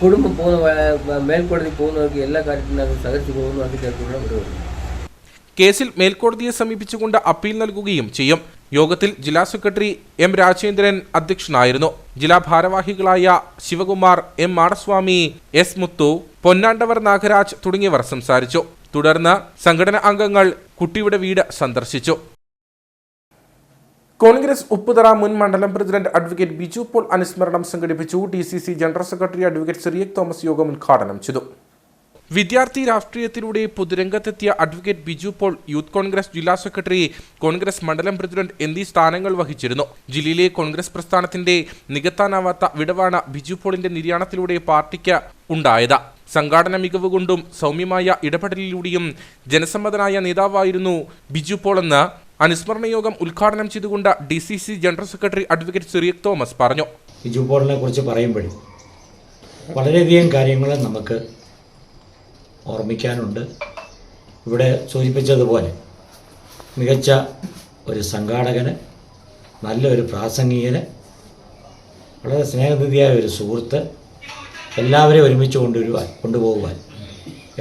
കുടുംബം പോകുന്ന മേൽക്കോടതി പോകുന്നവർക്ക് എല്ലാ കാര്യത്തിലും ഞങ്ങൾ സഹകരിച്ചു പോകുന്നു. അതിൻ്റെ ഒരു കേസിൽ മേൽക്കോടതിയെ സമീപിച്ചുകൊണ്ട് അപ്പീൽ നൽകുകയും ചെയ്യും. യോഗത്തിൽ ജില്ലാ സെക്രട്ടറി M. രാജേന്ദ്രൻ അധ്യക്ഷനായിരുന്നു. ജില്ലാ ഭാരവാഹികളായ ശിവകുമാർ, M. മാടസ്വാമി, S. മുത്തു, പൊന്നാണ്ടവർ നാഗരാജ് തുടങ്ങിയവർ സംസാരിച്ചു. തുടർന്ന് സംഘടനാ അംഗങ്ങൾ കുട്ടിയുടെ വീട് സന്ദർശിച്ചു. കോൺഗ്രസ് ഉപ്പുതറ മുൻ മണ്ഡലം പ്രസിഡന്റ് അഡ്വക്കേറ്റ് ബിജു പോൾ അനുസ്മരണം സംഘടിപ്പിച്ചു. DCC general secretary advocate Cyriac Thomas യോഗം ഉദ്ഘാടനം ചെയ്തു. വിദ്യാർത്ഥി രാഷ്ട്രീയത്തിലൂടെ പൊതുരംഗത്തെത്തിയ അഡ്വക്കേറ്റ് ബിജു പോൾ യൂത്ത് കോൺഗ്രസ് ജില്ലാ സെക്രട്ടറി, കോൺഗ്രസ് മണ്ഡലം പ്രസിഡന്റ് എന്നീ സ്ഥാനങ്ങൾ വഹിച്ചിരുന്നു. ജില്ലയിലെ കോൺഗ്രസ് പ്രസ്ഥാനത്തിന്റെ നികത്താനാവാത്ത വിടവാണ് ബിജു പോളിന്റെ നിര്യാണത്തിലൂടെ പാർട്ടിക്ക് ഉണ്ടായത്. സംഘാടന മികവ് കൊണ്ടും സൗമ്യമായ ഇടപെടലിലൂടെയും ജനസമ്മതനായ നേതാവായിരുന്നു ബിജു പോൾ എന്ന് അനുസ്മരണ യോഗം ഉദ്ഘാടനം ചെയ്തുകൊണ്ട് DCC general secretary advocate Cyriac Thomas പറഞ്ഞു. ബിജു പോളിനെ കുറിച്ച് പറയുമ്പോഴും വളരെയധികം കാര്യങ്ങൾ നമുക്ക് ഓർമ്മിക്കാനുണ്ട്. ഇവിടെ സൂചിപ്പിച്ചതുപോലെ മികച്ച ഒരു സംഘാടകന്, നല്ലൊരു പ്രാസംഗികന്, വളരെ സ്നേഹനിധിയായ ഒരു സുഹൃത്ത്, എല്ലാവരെയും ഒരുമിച്ച് കൊണ്ടുപോകുവാൻ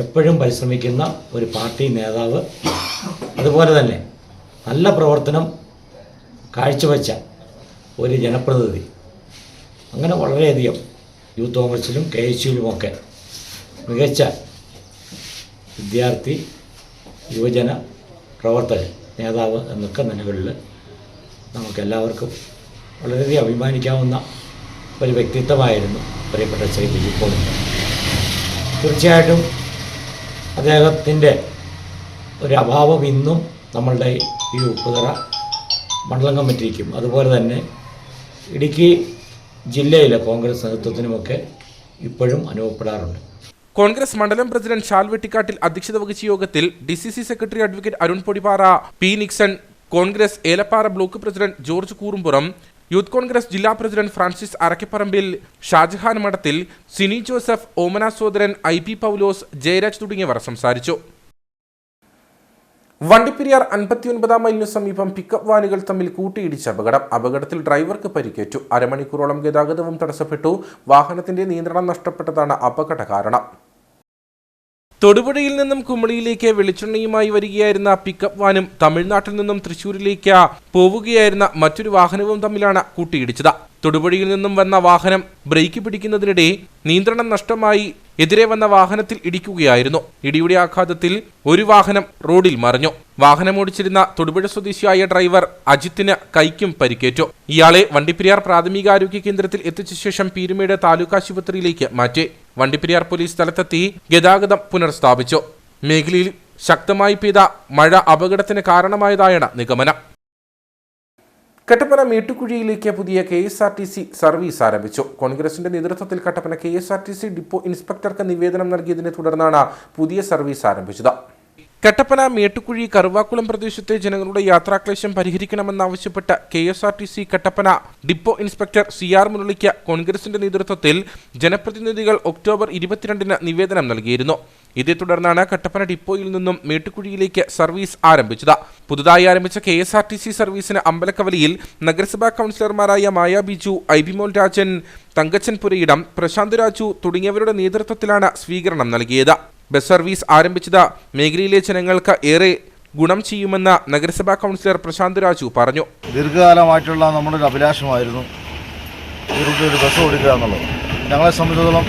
എപ്പോഴും പരിശ്രമിക്കുന്ന ഒരു പാർട്ടി നേതാവ്, അതുപോലെ തന്നെ നല്ല പ്രവർത്തനം കാഴ്ചവെച്ച ഒരു ജനപ്രതിനിധി. അങ്ങനെ വളരെയധികം യൂത്ത് കോൺഗ്രസിലും KSUവിലുമൊക്കെ മികച്ച വിദ്യാർത്ഥി, യുവജന പ്രവർത്തകൻ, നേതാവ് എന്നൊക്കെ നിലകളിൽ നമുക്കെല്ലാവർക്കും വളരെയധികം അഭിമാനിക്കാവുന്ന ഒരു വ്യക്തിത്വമായിരുന്നു പ്രിയപ്പെട്ട ശ്രീ ബിജു പോൾ. തീർച്ചയായിട്ടും അദ്ദേഹത്തിൻ്റെ ഒരു അഭാവം ഇന്നും നമ്മളുടെ ഈ ഉപ്പുതറ മണ്ഡലം കമ്മിറ്റിക്കും അതുപോലെ തന്നെ ഇടുക്കി ജില്ലയിലെ കോൺഗ്രസ് നേതൃത്വത്തിനുമൊക്കെ ഇപ്പോഴും അനുഭവപ്പെടാറുണ്ട്. കോൺഗ്രസ് മണ്ഡലം പ്രസിഡന്റ് ഷാൽ വെട്ടിക്കാട്ടിൽ അധ്യക്ഷത വഹിച്ച യോഗത്തിൽ DCC secretary advocate Arun Podippara, P. Nixon, Congress Elappara block president George Koorumpuram, youth Congress ജില്ലാ പ്രസിഡന്റ് ഫ്രാൻസിസ് അരക്കിപ്പറമ്പിൽ, ഷാജഹാൻ മഠത്തിൽ, സിനി ജോസഫ്, ഓമന സോദരൻ, IP പൗലോസ്, ജയരാജ് തുടങ്ങിയവർ സംസാരിച്ചു. വണ്ടിപ്പെരിയാർ 59 മൈലിനു സമീപം പിക്കപ്പ് വാനുകൾ തമ്മിൽ കൂട്ടിയിടിച്ച അപകടത്തിൽ ഡ്രൈവർക്ക് പരിക്കേറ്റു. അരമണിക്കൂറോളം ഗതാഗതവും തടസ്സപ്പെട്ടു. വാഹനത്തിന്റെ നിയന്ത്രണം നഷ്ടപ്പെട്ടതാണ് അപകട കാരണം. തൊടുപുഴയിൽ നിന്നും കുമളിയിലേക്ക് വെളിച്ചെണ്ണയുമായി വരികയായിരുന്ന പിക്കപ്പ് വാനും തമിഴ്നാട്ടിൽ നിന്നും തൃശൂരിലേക്ക് പോവുകയായിരുന്ന മറ്റൊരു വാഹനവും തമ്മിലാണ് കൂട്ടിയിടിച്ചത്. തൊടുപുഴയിൽ നിന്നും വന്ന വാഹനം ബ്രേക്ക് പിടിക്കുന്നതിനിടെ നിയന്ത്രണം നഷ്ടമായി എതിരെ വന്ന വാഹനത്തിൽ ഇടിക്കുകയായിരുന്നു. ഇടിയുടെ ആഘാതത്തിൽ ഒരു വാഹനം റോഡിൽ മറിഞ്ഞു. വാഹനമോടിച്ചിരുന്ന തൊടുപുഴ സ്വദേശിയായ ഡ്രൈവർ അജിത്തിന് കൈക്കും പരിക്കേറ്റു. ഇയാളെ വണ്ടിപ്പെരിയാർ പ്രാഥമികാരോഗ്യ കേന്ദ്രത്തിൽ എത്തിച്ച ശേഷം പീരുമേട് താലൂക്ക് ആശുപത്രിയിലേക്ക് മാറ്റി. വണ്ടിപ്പെരിയാർ പോലീസ് സ്ഥലത്തെത്തി ഗതാഗതം പുനഃസ്ഥാപിച്ചു. മേഖലയിൽ ശക്തമായി പെയ്ത മഴ അപകടത്തിന് കാരണമായതായാണ് നിഗമനം. കട്ടപ്പന മേട്ടുകുഴിയിലേക്ക് പുതിയ KSRTC സർവീസ് ആരംഭിച്ചു. കോൺഗ്രസിന്റെ നേതൃത്വത്തിൽ കട്ടപ്പന KSRTC ഡിപ്പോ ഇൻസ്പെക്ടർക്ക് നിവേദനം നൽകിയതിനെ തുടർന്നാണ് പുതിയ സർവീസ് ആരംഭിച്ചത്. കട്ടപ്പന മേട്ടുകുഴി കറുവാക്കുളം പ്രദേശത്തെ ജനങ്ങളുടെ യാത്രാക്ലേശം പരിഹരിക്കണമെന്നാവശ്യപ്പെട്ട് KSRTC Kattappana depot inspector CR മുരളിക്ക് കോൺഗ്രസിന്റെ നേതൃത്വത്തിൽ ജനപ്രതിനിധികൾ ഒക്ടോബർ 22-ന് നിവേദനം നൽകിയിരുന്നു. ഇതേ തുടർന്നാണ് കട്ടപ്പന ഡിപ്പോയിൽ നിന്നും മേട്ടുകുഴിയിലേക്ക് സർവീസ് ആരംഭിച്ചത്. പുതുതായി ആരംഭിച്ച KSRTC സർവീസിന് അമ്പലക്കവലിയിൽ നഗരസഭാ കൗൺസിലർമാരായ മായ ബിജു, IB മോൾ രാജൻ, തങ്കച്ചൻ പുരയിടം, പ്രശാന്ത് രാജു തുടങ്ങിയവരുടെ നേതൃത്വത്തിലാണ് സ്വീകരണം നൽകിയത്. ബസ് സർവീസ് ആരംഭിച്ചത് മേഖലയിലെ ജനങ്ങൾക്ക് ഏറെ ഗുണം ചെയ്യുമെന്ന് നഗരസഭാ കൗൺസിലർ പ്രശാന്ത് രാജു പറഞ്ഞു. ദീർഘകാലമായിട്ടുള്ള നമ്മുടെ ഒരു അഭിലാഷമായിരുന്നു ഈ റൂട്ടിൽ ഒരു ബസ് ഓടിക്കുക എന്നുള്ളത്. ഞങ്ങളെ സംബന്ധിച്ചിടത്തോളം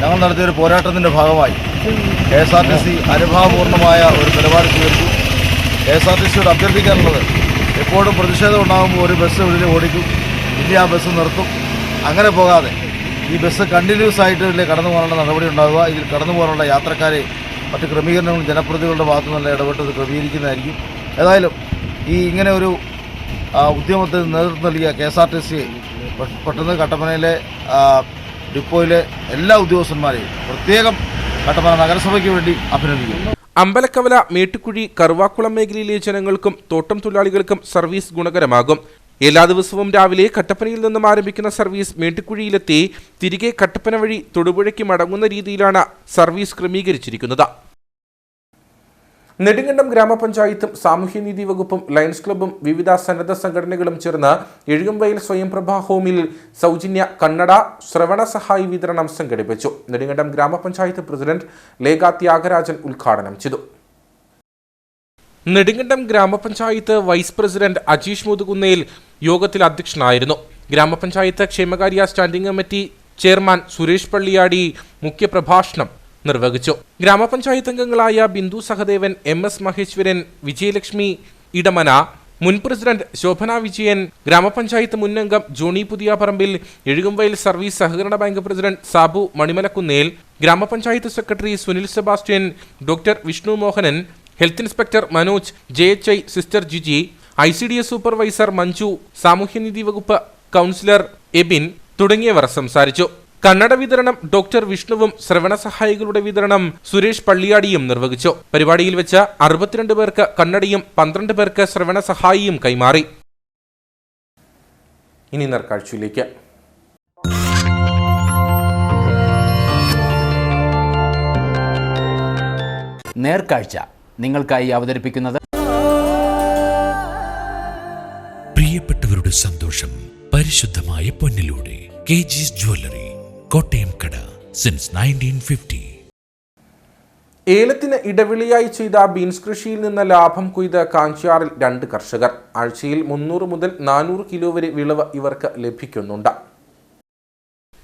ഞങ്ങൾ നടത്തിയൊരു പോരാട്ടത്തിൻ്റെ ഭാഗമായി KSRTC അനുഭാവപൂർണ്ണമായ ഒരു നിലപാട് സ്വീകരിച്ചു. KSRTCയോട് അഭ്യർത്ഥിക്കാനുള്ളത്, എപ്പോഴും പ്രതിഷേധം ഉണ്ടാകുമ്പോൾ ഒരു ബസ് ഉള്ളിൽ ഓടിക്കും, ഇനി ആ ബസ് നിർത്തും. അങ്ങനെ പോകാതെ ഈ ബസ് കണ്ടിന്യൂസ് ആയിട്ട് ഇതിൽ കടന്നു പോകാനുള്ള നടപടി ഉണ്ടാകുക. ഇതിൽ കടന്നു പോകാനുള്ള യാത്രക്കാരെ മറ്റ് ക്രമീകരണങ്ങളും ജനപ്രതിനിധികളുടെ ഭാഗത്തു നിന്നുള്ള ഇടപെട്ടത് ക്രമീകരിക്കുന്നതായിരിക്കും. ഏതായാലും ഈ ഇങ്ങനെ ഒരു ഉദ്യമത്തിന് നേതൃത്വം നൽകിയ KSRTC പെട്ടെന്ന് കട്ടപ്പനയിലെ ഡിപ്പോയിലെ എല്ലാ ഉദ്യോഗസ്ഥന്മാരെയും പ്രത്യേകം കട്ടപ്പന നഗരസഭയ്ക്ക് വേണ്ടി അഭിനന്ദിക്കുന്നു. അമ്പലക്കവല, മേട്ടുകുഴി, കറുവാക്കുളം മേഖലയിലെ ജനങ്ങൾക്കും തോട്ടം തൊഴിലാളികൾക്കും സർവീസ് ഗുണകരമാകും. എല്ലാ ദിവസവും രാവിലെ കട്ടപ്പനയിൽ നിന്നും ആരംഭിക്കുന്ന സർവീസ് മേട്ടുകുഴിയിലെത്തി തിരികെ കട്ടപ്പന വഴി തൊടുപുഴയ്ക്ക് മടങ്ങുന്ന രീതിയിലാണ് സർവീസ് ക്രമീകരിച്ചിരിക്കുന്നത്. നെടുങ്കണ്ടം ഗ്രാമപഞ്ചായത്തും സാമൂഹ്യനീതി വകുപ്പും ലയൺസ് ക്ലബ്ബും വിവിധ സന്നദ്ധ സംഘടനകളും ചേർന്ന് എഴുകംവയൽ സ്വയംപ്രഭ ഹോമിൽ സൗജന്യ കന്നഡ ശ്രവണ സഹായി വിതരണം സംഘടിപ്പിച്ചു. നെടുങ്കണ്ടം ഗ്രാമപഞ്ചായത്ത് പ്രസിഡന്റ് ലേഖ ത്യാഗരാജൻ ഉദ്ഘാടനം ചെയ്തു. നെടുങ്കണ്ടം ഗ്രാമപഞ്ചായത്ത് വൈസ് പ്രസിഡന്റ് അജീഷ് മുതുകുന്നേൽ യോഗത്തിൽ അധ്യക്ഷനായിരുന്നു. ഗ്രാമപഞ്ചായത്ത് ക്ഷേമകാര്യ standing committee chairman Suresh Palliyadi മുഖ്യപ്രഭാഷണം നിർവഹിച്ചു. ഗ്രാമപഞ്ചായത്ത് അംഗങ്ങളായ ബിന്ദു സഹദേവൻ, MS മഹേശ്വരൻ, വിജയലക്ഷ്മി ഇടമന, മുൻ പ്രസിഡന്റ് ശോഭന വിജയൻ, ഗ്രാമപഞ്ചായത്ത് മുൻ അംഗം ജോണി പുതിയാപറമ്പിൽ, എഴുകംവയൽ സർവീസ് സഹകരണ ബാങ്ക് പ്രസിഡന്റ് സാബു മണിമലക്കുന്നേൽ, ഗ്രാമപഞ്ചായത്ത് secretary Sunil Sebastian, doctor Vishnu Mohanan, health inspector Manoj, JHI sister Jiji, ICDS supervisor Manju, സാമൂഹ്യനീതി വകുപ്പ് കൗൺസിലർ എബിൻ തുടങ്ങിയവർ സംസാരിച്ചു. കന്നഡ വിതരണം ഡോക്ടർ വിഷ്ണുവും ശ്രവണ സഹായികളുടെ വിതരണം സുരേഷ് പള്ളിയാടിയും നിർവഹിച്ചു. പരിപാടിയിൽ വെച്ച് 62 പേർക്ക് കന്നഡയും 12 പേർക്ക് ശ്രവണ സഹായിയും കൈമാറി. ഇനി നേർക്കാഴ്ചയിലേക്ക്. നേർക്കാഴ്ച നിങ്ങൾക്കായി അവതരിപ്പിക്കുന്നത് പ്രിയപ്പെട്ടവരുടെ സന്തോഷം പരിശുദ്ധമായ പൊന്നിലൂടെ KG's ജ്വല്ലറി, കോട്ടയം കട, സിൻസ് 1950. ഏലത്തിന് ഇടവിളിയായി ചെയ്ത ബീൻസ് കൃഷിയിൽ നിന്ന് ലാഭം കൊയ്ത് കാഞ്ചിയാറിൽ 2 കർഷകർ. ആഴ്ചയിൽ 300 മുതൽ 400 കിലോ വരെ വിളവ് ഇവർക്ക് ലഭിക്കുന്നുണ്ട്.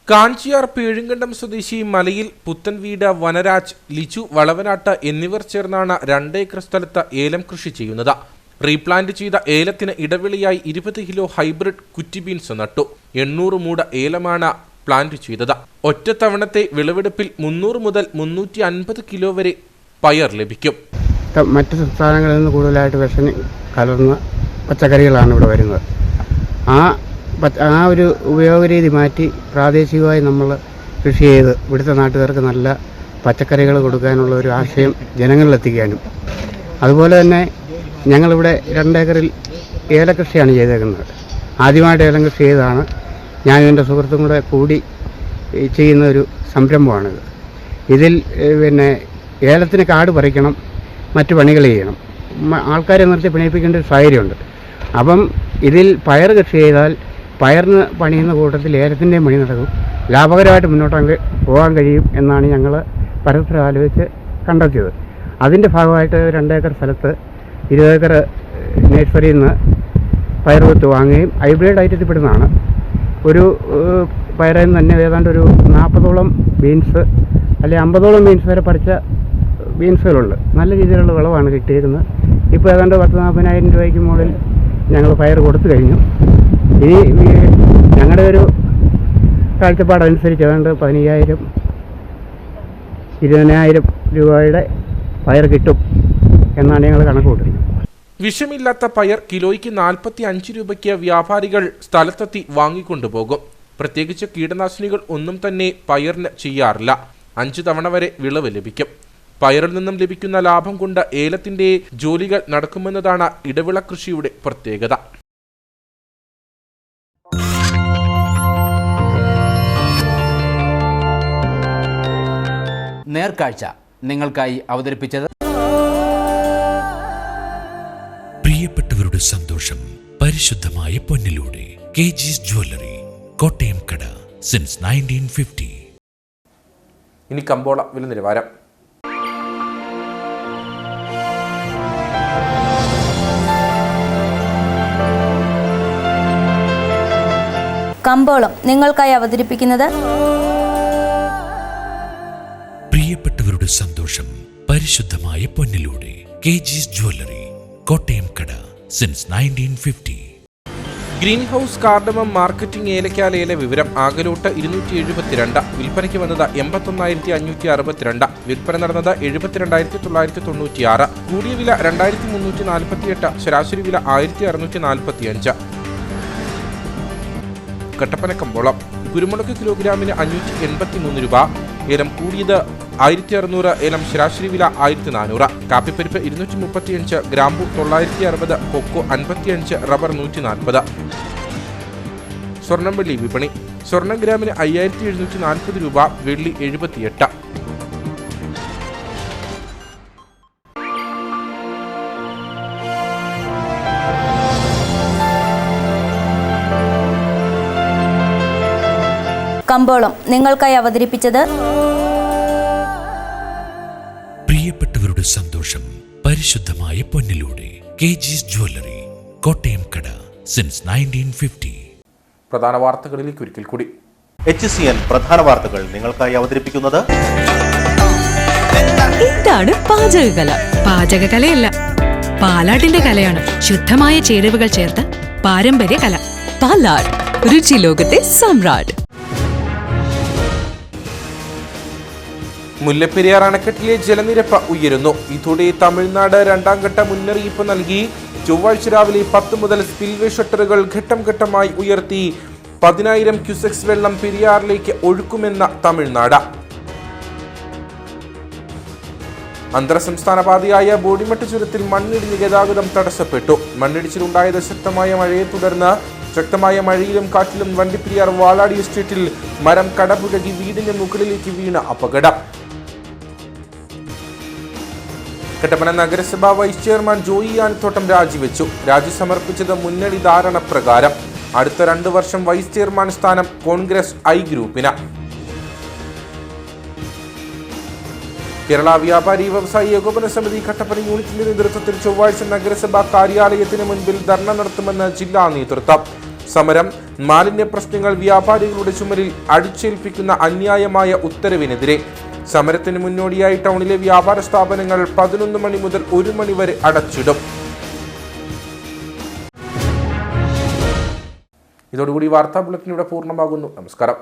കാഞ്ചിയാർ പേഴുങ്കണ്ടം സ്വദേശി മലയിൽ പുത്തൻവീട് വനരാജ്, ലിജു വളവനാട്ട് എന്നിവർ ചേർന്നാണ് 2 ഏക്കർ സ്ഥലത്ത് ഏലം കൃഷി ചെയ്യുന്നത്. റീപ്ലാന്റ് ചെയ്ത ഏലത്തിന് ഇടവിളിയായി 20 കിലോ ഹൈബ്രിഡ് കുറ്റി ബീൻസ് നട്ടു. 800 മൂട് ഏലമാണ് പ്ലാന്റ് ചെയ്തത്. ഒറ്റത്തവണത്തെ വിളവെടുപ്പിൽ 300 മുതൽ 350 കിലോ വരെ പയർ ലഭിക്കും. മറ്റ് സംസ്ഥാനങ്ങളിൽ നിന്ന് കൂടുതലായിട്ട് വിഷം കലർന്ന പച്ചക്കറികളാണ് ഇവിടെ വരുന്നത്. ആ ഒരു ഉപയോഗ രീതി മാറ്റി പ്രാദേശികമായി നമ്മൾ കൃഷി ചെയ്ത് ഇവിടുത്തെ നാട്ടുകാർക്ക് നല്ല പച്ചക്കറികൾ കൊടുക്കാനുള്ള ഒരു ആശയം ജനങ്ങളിലെത്തിക്കാനും, അതുപോലെ തന്നെ ഞങ്ങളിവിടെ 2 ഏക്കറിൽ ഏലകൃഷിയാണ് ചെയ്തേക്കുന്നത്. ആദ്യമായിട്ട് ഏലം കൃഷി ചെയ്തതാണ്. ഞാനും എൻ്റെ സുഹൃത്തും കൂടി ചെയ്യുന്ന ഒരു സംരംഭമാണിത്. ഇതിൽ ഏലത്തിന് കാട് പറിക്കണം, മറ്റു പണികൾ ചെയ്യണം, ആൾക്കാരെ നിർത്തി പണിയിപ്പിക്കേണ്ട ഒരു സാഹചര്യമുണ്ട്. അപ്പം ഇതിൽ പയർ കൃഷി ചെയ്താൽ പയറിന് പണിയുന്ന കൂട്ടത്തിൽ ഏലത്തിൻ്റെയും പണി നടക്കും, ലാഭകരമായിട്ട് മുന്നോട്ട് പോകാൻ കഴിയും എന്നാണ് ഞങ്ങൾ പരസ്പരം ആലോചിച്ച് കണ്ടെത്തിയത്. അതിൻ്റെ ഭാഗമായിട്ട് 2 ഏക്കർ സ്ഥലത്ത് 20 ഏക്കർ നഴ്സറിയിൽ നിന്ന് പയർ വിത്ത് വാങ്ങുകയും ഹൈബ്രിഡ് ഐറ്റത്തിൽപ്പെടുന്നതാണ്. ഒരു പയറിൽ നിന്ന് തന്നെ ഏതാണ്ട് ഒരു 40ഓളം ബീൻസ് അല്ലെങ്കിൽ 50ഓളം ബീൻസ് വരെ പറിച്ച ബീൻസുകളുണ്ട്. നല്ല രീതിയിലുള്ള വിളവാണ് കിട്ടിയിരുന്നത്. ഇപ്പോൾ ഏതാണ്ട് 40,000-40,000 രൂപയ്ക്ക് മുകളിൽ ഞങ്ങൾ പയർ കൊടുത്തു കഴിഞ്ഞു. ഇനി ഞങ്ങളുടെ ഒരു കാഴ്ചപ്പാടനുസരിച്ച് ഏതാണ്ട് 15,000-20,000 രൂപയുടെ പയർ കിട്ടും എന്നാണ് ഞങ്ങൾ കണക്ക് കൂട്ടുന്നത്. വിഷമില്ലാത്ത പയർ കിലോയ്ക്ക് 45 രൂപയ്ക്ക് വ്യാപാരികൾ സ്ഥലത്തെത്തി വാങ്ങിക്കൊണ്ടുപോകും. പ്രത്യേകിച്ച് കീടനാശിനികൾ ഒന്നും തന്നെ പയറിന് ചെയ്യാറില്ല. 5 തവണ വരെ വിളവ് ലഭിക്കും. പയറിൽ നിന്നും ലഭിക്കുന്ന ലാഭം കൊണ്ട് ഏലത്തിന്റെ ജോലികൾ നടക്കുമെന്നതാണ് ഇടവിള കൃഷിയുടെ പ്രത്യേകത. നേർക്കാഴ്ച നിങ്ങൾക്കായി അവതരിപ്പിച്ചത് പ്രിയപ്പെട്ടവരുടെ സന്തോഷം പരിശുദ്ധമായ പൊന്നിലൂടെ കെജിസ് ജ്വല്ലറി, കോട്ടയം കട, സിൻസ് 1950. ഇനി കമ്പോള വില നിലവാരം. കമ്പോളം നിങ്ങൾക്കായി അവതരിപ്പിക്കുന്നത് പ്രിയപ്പെട്ടവരുടെ സന്തോഷം പരിശുദ്ധമായ പൊന്നിലൂടെ കെജിസ് ജ്വല്ലറി, കോട്ടയം കട, since 1950. Green house cardamom marketing ഏലക്കാല ഏല വിവരം. ആകലോട്ട് 272, വിൽപ്പനയ്ക്ക് വന്നത് 81,562, വിൽപ്പന നടന്നത് 72,996, കൂടിയ വില 2,348, ശരാശരി വില 1,645. കട്ടപ്പന കമ്പോളം. കുരുമുളക് കിലോഗ്രാമിന് 583 രൂപ, ഏലം കൂടിയത് 1,600, ഏലം ശരാശരി വില 1,400. കാപ്പിപ്പരിപ്പ് 235, ഗ്രാമ്പു 960, കൊക്കോ 55, റബ്ബർ 140. സ്വർണം വെള്ളി വിപണി. സ്വർണം ഗ്രാമിന് 5,740 രൂപ, വെള്ളി 78. കമ്പോളം നിങ്ങൾക്കായി അവതരിപ്പിച്ചത് പ്രിയപ്പെട്ടവരുടെ സന്തോഷം പരിശുദ്ധമായ പൊന്നിലൂടെ കെജിസ് ജ്വല്ലറി, കോട്ടയം കട, സിൻസ് 1950. പ്രധാന വാർത്തകളിലേക്ക് ഒരിക്കൽ കൂടി. HCN പ്രധാന വാർത്തകൾ നിങ്ങൾക്കായി അവതരിപ്പിക്കുന്നത് എന്താണ് പാചകകല? പാചകകലയല്ല, പാലാട്ടിന്റെ കലയാണ്. ശുദ്ധമായ ചേരുവകൾ ചേർത്ത് പാരമ്പര്യ കല. പാലാട്, രുചി ലോകത്തെ സമ്രാട്ട്. മുല്ലപ്പെരിയാർ അണക്കെട്ടിലെ ജലനിരപ്പ് ഉയരുന്നു. ഇതോടെ തമിഴ്നാട് 2ാം ഘട്ട മുന്നറിയിപ്പ് നൽകി. ചൊവ്വാഴ്ച രാവിലെ 10 മുതൽ സ്പിൽവേ ഷട്ടറുകൾ ഘട്ടം ഘട്ടമായി ഉയർത്തി 10,000 ക്യൂസെക്സ് വെള്ളം പെരിയാറിലേക്ക് ഒഴുക്കുമെന്ന തമിഴ്നാട്. അന്തർ സംസ്ഥാന പാതയായ ബോഡിമെട്ട് ചുരത്തിൽ മണ്ണിടിഞ്ഞ് ഗതാഗതം തടസ്സപ്പെട്ടു. മണ്ണിടിച്ചിലുണ്ടായത് ശക്തമായ മഴയെ തുടർന്ന്. ശക്തമായ മഴയിലും കാറ്റിലും വണ്ടിപ്പെരിയാർ വാളാടി എസ്റ്റേറ്റിൽ മരം കടപുഴകി വീടിന് മുകളിലേക്ക് വീണ അപകടം. കട്ടപ്പന നഗരസഭാ വൈസ് ചെയർമാൻ ജോയി ആനത്തോട്ടം രാജിവെച്ചു. രാജി സമർപ്പിച്ചത് മുന്നണി ധാരണ പ്രകാരം. അടുത്ത 2 വർഷം വൈസ് ചെയർമാൻ സ്ഥാനം കോൺഗ്രസ് ഐ ഗ്രൂപ്പിന്. കേരള വ്യാപാരി വ്യവസായി ഏകോപന സമിതി കട്ടപ്പന യൂണിറ്റിന്റെ നേതൃത്വത്തിൽ ചൊവ്വാഴ്ച നഗരസഭാ കാര്യാലയത്തിന് മുൻപിൽ ധർണ നടത്തുമെന്ന് ജില്ലാ നേതൃത്വം. സമരം മാലിന്യ പ്രശ്നങ്ങൾ വ്യാപാരികളുടെ ചുമലിൽ അടിച്ചേൽപ്പിക്കുന്ന അന്യായമായ ഉത്തരവിനെതിരെ. സമരത്തിന് മുന്നോടിയായി ടൗണിലെ വ്യാപാര സ്ഥാപനങ്ങൾ 11 മണി മുതൽ 1 മണി വരെ അടച്ചിടും. ഇതോടുകൂടി വാർത്താ ബുള്ളറ്റിൻ ഇവിടെ പൂർണ്ണമാകുന്നു. നമസ്കാരം.